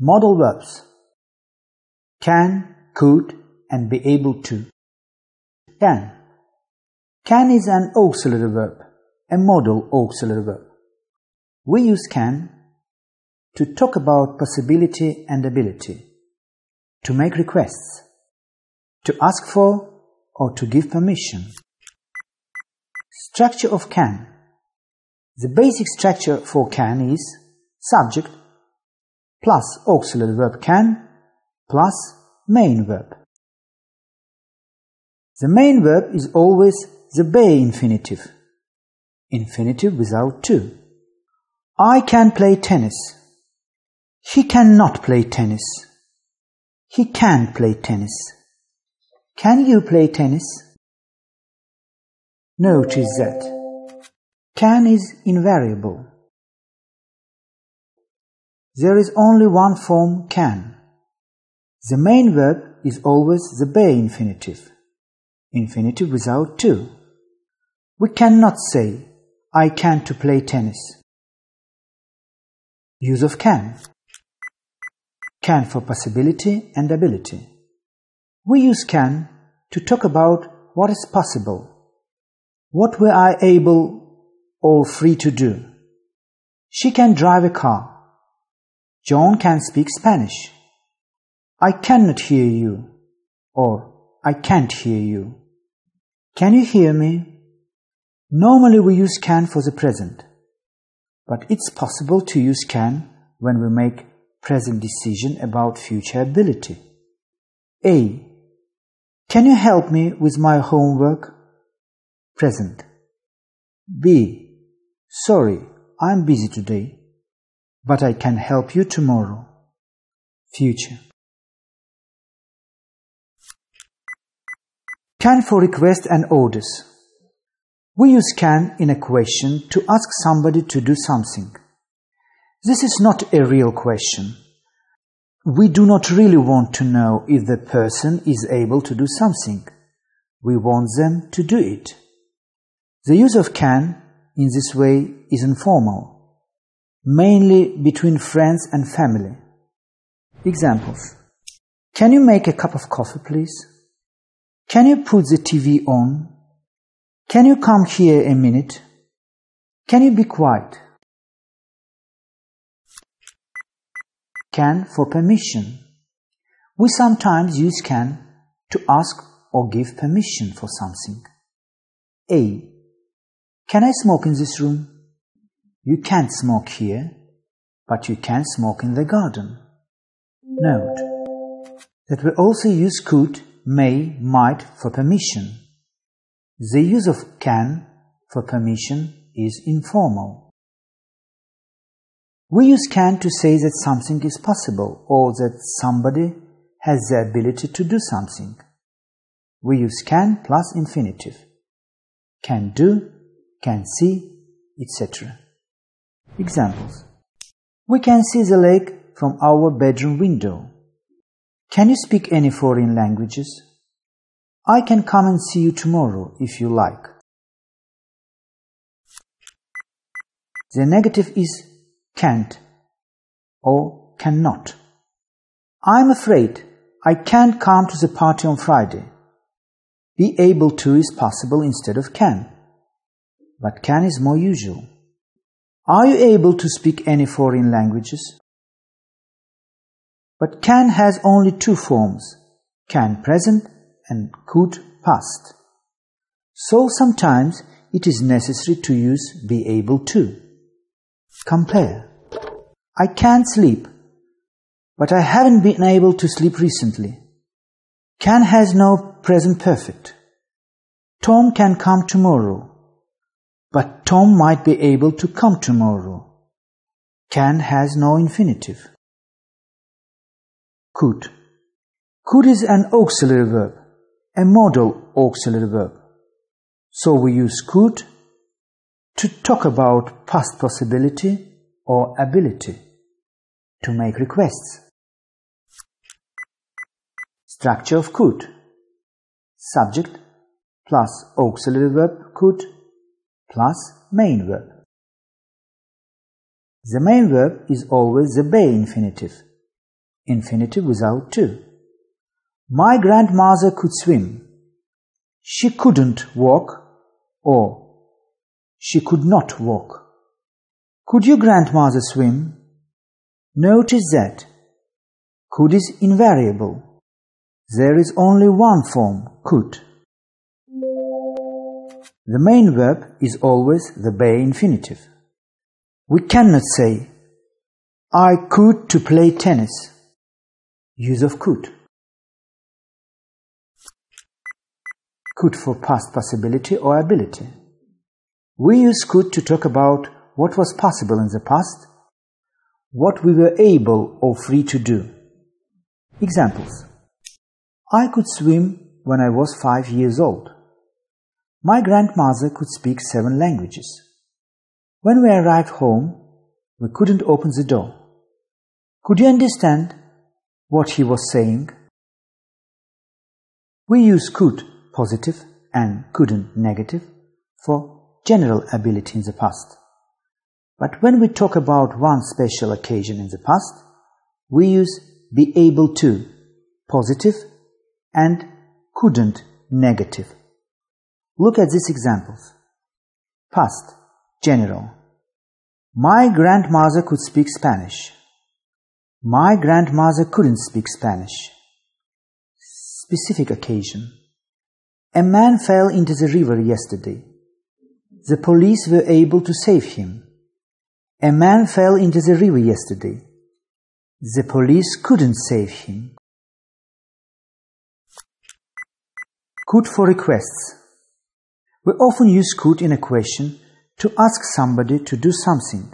Modal verbs: can, could, and be able to. Can. Can is an auxiliary verb, a modal auxiliary verb. We use can to talk about possibility and ability, to make requests, to ask for or to give permission. Structure of can. The basic structure for can is subject plus auxiliary verb can plus main verb. The main verb is always the be infinitive, infinitive without to. I can play tennis. He cannot play tennis. He can play tennis. Can you play tennis? Notice that can is invariable. There is only one form can. The main verb is always the be infinitive, infinitive without to. We cannot say, I can to play tennis. Use of can. Can for possibility and ability. We use can to talk about what is possible, what we are able or free to do. She can drive a car. John can speak Spanish. I cannot hear you, or I can't hear you. Can you hear me? Normally we use can for the present, but it's possible to use can when we make present decision about future ability. A. Can you help me with my homework? Present. B. Sorry, I'm busy today, but I can help you tomorrow. Future. Can for request and orders. We use can in a question to ask somebody to do something. This is not a real question. We do not really want to know if the person is able to do something. We want them to do it. The use of can in this way is informal, mainly between friends and family. Examples. Can you make a cup of coffee, please? Can you put the TV on? Can you come here a minute? Can you be quiet? Can for permission. We sometimes use can to ask or give permission for something. A. Can I smoke in this room? You can't smoke here, but you can smoke in the garden. Note that we also use could, may, might for permission. The use of can for permission is informal. We use can to say that something is possible or that somebody has the ability to do something. We use can plus infinitive. Can do, can see, etc. Examples. We can see the lake from our bedroom window. Can you speak any foreign languages? I can come and see you tomorrow if you like. The negative is can't or cannot. I'm afraid I can't come to the party on Friday. Be able to is possible instead of can, but can is more usual. Are you able to speak any foreign languages? But can has only two forms, can present and could past. So sometimes it is necessary to use be able to. Compare. I can't sleep, but I haven't been able to sleep recently. Can has no present perfect. Tom can come tomorrow, but Tom might be able to come tomorrow. Can has no infinitive. Could. Could is an auxiliary verb, a modal auxiliary verb. So we use could to talk about past possibility or ability, to make requests. Structure of could. Subject plus auxiliary verb could plus main verb. The main verb is always the be infinitive, infinitive without to. My grandmother could swim. She couldn't walk, or she could not walk. Could your grandmother swim? Notice that could is invariable. There is only one form, could. The main verb is always the bare infinitive. We cannot say, I could to play tennis. Use of could. Could for past possibility or ability. We use could to talk about what was possible in the past, what we were able or free to do. Examples. I could swim when I was 5 years old. My grandmother could speak 7 languages. When we arrived home, we couldn't open the door. Could you understand what he was saying? We use could positive and couldn't negative for general ability in the past. But when we talk about one special occasion in the past, we use be able to positive and couldn't negative. Look at these examples. Past, general. My grandmother could speak Spanish. My grandmother couldn't speak Spanish. Specific occasion. A man fell into the river yesterday. The police were able to save him. A man fell into the river yesterday. The police couldn't save him. Could for requests. We often use could in a question to ask somebody to do something.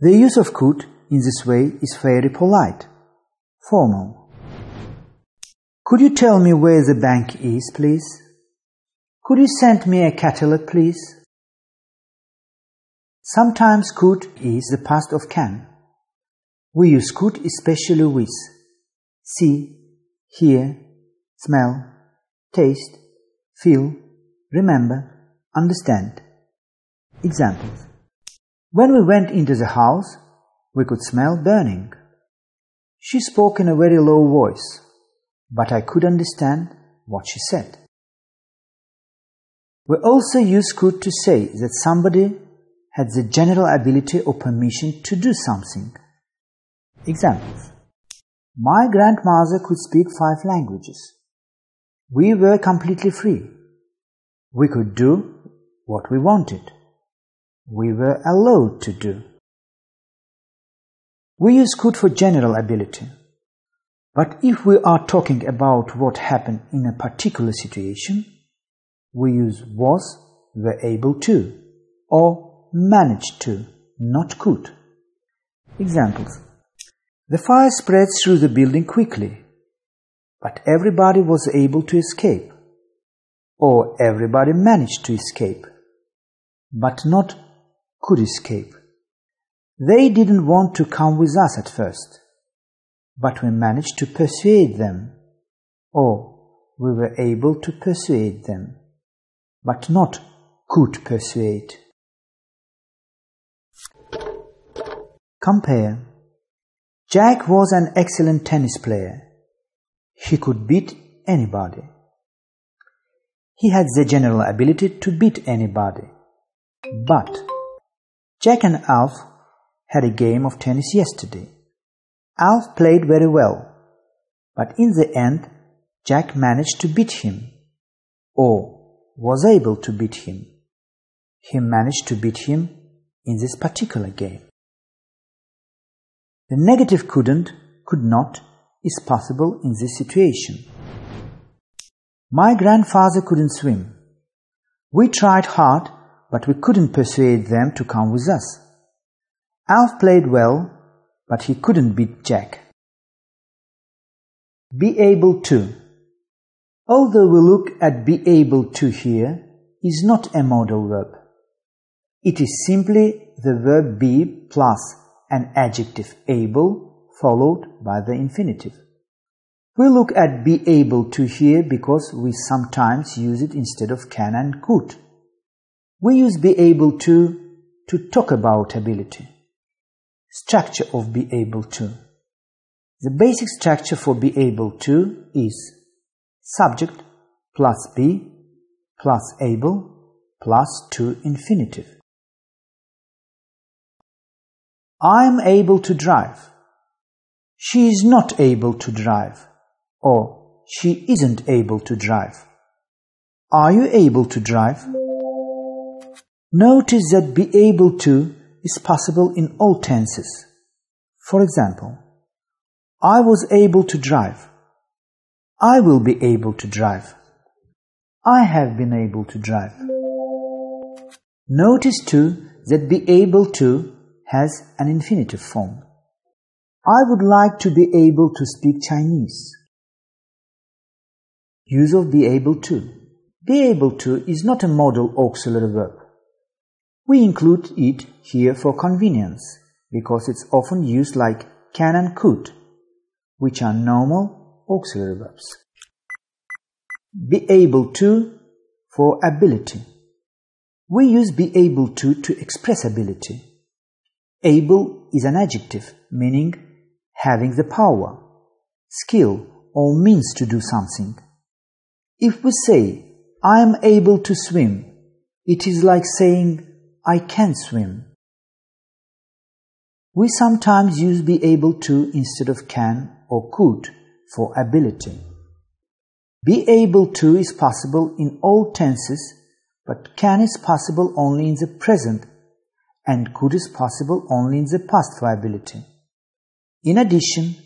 The use of could in this way is very polite, formal. Could you tell me where the bank is, please? Could you send me a catalog, please? Sometimes could is the past of can. We use could especially with see, hear, smell, taste, feel, remember, understand. Examples. When we went into the house, we could smell burning. She spoke in a very low voice, but I could understand what she said. We also use could to say that somebody had the general ability or permission to do something. Examples. My grandmother could speak 5 languages. We were completely free. We could do what we wanted. We were allowed to do. We use could for general ability. But if we are talking about what happened in a particular situation, we use was, were able to, or managed to, not could. Examples. The fire spread through the building quickly, but everybody was able to escape. Or everybody managed to escape, but not could escape. They didn't want to come with us at first, but we managed to persuade them. Or we were able to persuade them, but not could persuade. Compare. Jack was an excellent tennis player. He could beat anybody. He had the general ability to beat anybody. But Jack and Alf had a game of tennis yesterday. Alf played very well, but in the end, Jack managed to beat him, or was able to beat him. He managed to beat him in this particular game. The negative couldn't, could not, is possible in this situation. My grandfather couldn't swim. We tried hard, but we couldn't persuade them to come with us. Alf played well, but he couldn't beat Jack. Be able to. Although we look at be able to here, is not a modal verb. It is simply the verb be plus an adjective able followed by the infinitive. We look at be able to here because we sometimes use it instead of can and could. We use be able to talk about ability. Structure of be able to. The basic structure for be able to is subject plus be plus able plus to infinitive. I am able to drive. She is not able to drive, or she isn't able to drive. Are you able to drive? Notice that be able to is possible in all tenses. For example, I was able to drive. I will be able to drive. I have been able to drive. Notice too that be able to has an infinitive form. I would like to be able to speak Chinese. Use of be able to. Be able to is not a modal auxiliary verb. We include it here for convenience because it's often used like can and could, which are normal auxiliary verbs. Be able to for ability. We use be able to express ability. Able is an adjective meaning having the power, skill, or means to do something. If we say, I am able to swim, it is like saying, I can swim. We sometimes use be able to instead of can or could for ability. Be able to is possible in all tenses, but can is possible only in the present and could is possible only in the past for ability. In addition,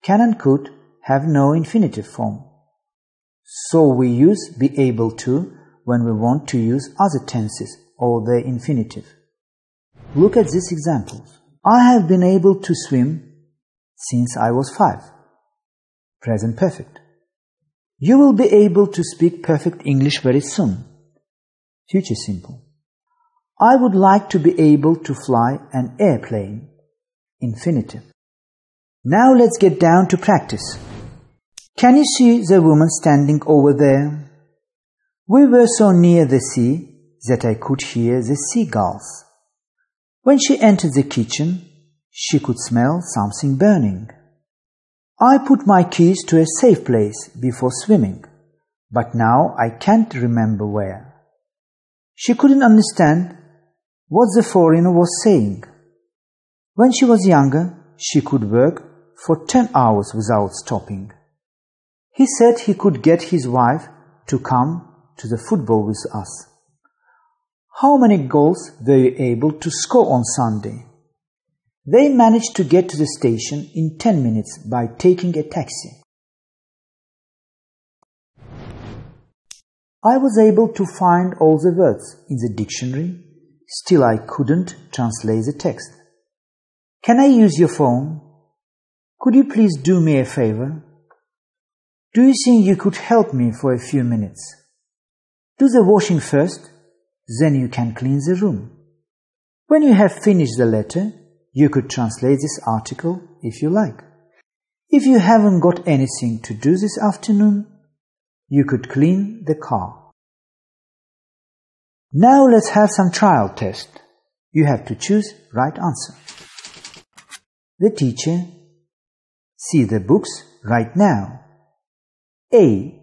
can and could have no infinitive form. So we use be able to when we want to use other tenses or their infinitive. Look at these examples. I have been able to swim since I was 5. Present perfect. You will be able to speak perfect English very soon. Future simple. I would like to be able to fly an airplane. Infinitive. Now let's get down to practice. Can you see the woman standing over there? We were so near the sea that I could hear the seagulls. When she entered the kitchen, she could smell something burning. I put my keys to a safe place before swimming, but now I can't remember where. She couldn't understand what the foreigner was saying. When she was younger, she could work for 10 hours without stopping. He said he could get his wife to come to the football with us. How many goals were you able to score on Sunday? They managed to get to the station in 10 minutes by taking a taxi. I was able to find all the words in the dictionary, still I couldn't translate the text. Can I use your phone? Could you please do me a favor? Do you think you could help me for a few minutes? Do the washing first, then you can clean the room. When you have finished the letter, you could translate this article if you like. If you haven't got anything to do this afternoon, you could clean the car. Now let's have some trial test. You have to choose right answer. The teacher. See the books right now. A.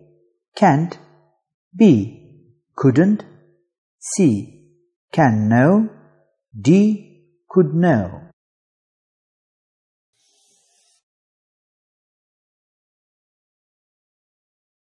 Can't. B. Couldn't. C. Can know. D. Could know.